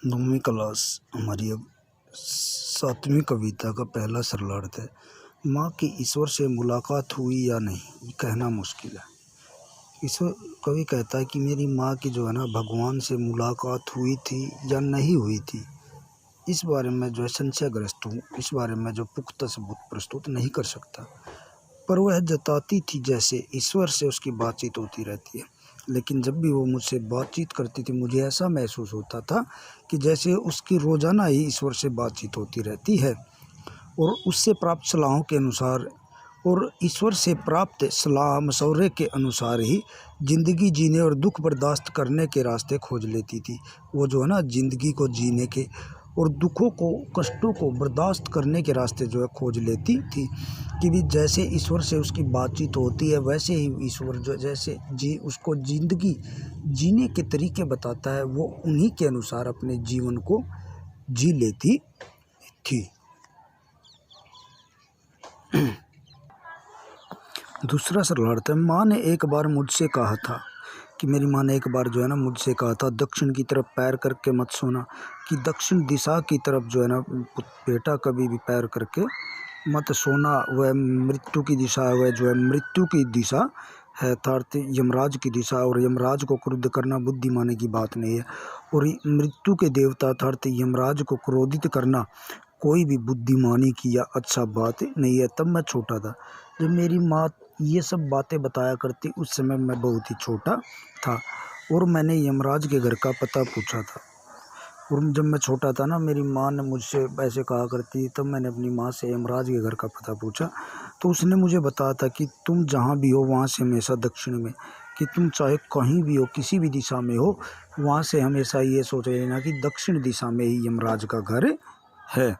9वीं class हमारी अब 7वीं कविता का पहला सरलार्थ है। माँ की ईश्वर से मुलाकात हुई या नहीं, ये कहना मुश्किल है। ईश्वर कवि कहता है कि मेरी माँ की जो है ना भगवान से मुलाकात हुई थी या नहीं हुई थी, इस बारे में जो है संशयग्रस्त हूँ। इस बारे में जो पुख्ता सबूत प्रस्तुत नहीं कर सकता, पर वह जताती थी जैसे ईश्वर से उसकी बातचीत होती रहती है। लेकिन जब भी वो मुझसे बातचीत करती थी, मुझे ऐसा महसूस होता था कि जैसे उसकी रोज़ाना ही ईश्वर से बातचीत होती रहती है और उससे प्राप्त सलाहों के अनुसार और ईश्वर से प्राप्त सलाह मशवरे के अनुसार ही ज़िंदगी जीने और दुख बर्दाश्त करने के रास्ते खोज लेती थी। वो जो है ना ज़िंदगी को जीने के और दुखों को, कष्टों को बर्दाश्त करने के रास्ते जो है खोज लेती थी कि भी जैसे ईश्वर से उसकी बातचीत होती है, वैसे ही ईश्वर जो जैसे उसको ज़िंदगी जीने के तरीके बताता है, वो उन्हीं के अनुसार अपने जीवन को जी लेती थी। दूसरा सरलार्थ है। माँ ने एक बार मुझसे कहा था कि मेरी माँ ने एक बार जो है ना मुझसे कहा था, दक्षिण की तरफ पैर करके मत सोना, कि दक्षिण दिशा की तरफ जो है ना बेटा कभी भी पैर करके मत सोना। वह मृत्यु की दिशा है, वह जो है मृत्यु की दिशा है, अर्थात यमराज की दिशा। और यमराज को क्रुद्ध करना बुद्धिमानी की बात नहीं है, और मृत्यु के देवता अर्थात यमराज को क्रोधित करना कोई भी बुद्धिमानी की या अच्छा बात नहीं है। तब मैं छोटा था, जब मेरी माँ ये सब बातें बताया करती, उस समय मैं बहुत ही छोटा था और मैंने यमराज के घर का पता पूछा था। और जब मैं छोटा था ना, मेरी माँ ने मुझसे ऐसे कहा करती, तब मैंने अपनी माँ से यमराज के घर का पता पूछा, तो उसने मुझे बताया था कि तुम जहाँ भी हो वहाँ से हमेशा दक्षिण में, कि तुम चाहे कहीं भी हो, किसी भी दिशा में हो, वहाँ से हमेशा ये सोच लेना कि दक्षिण दिशा में ही यमराज का घर है।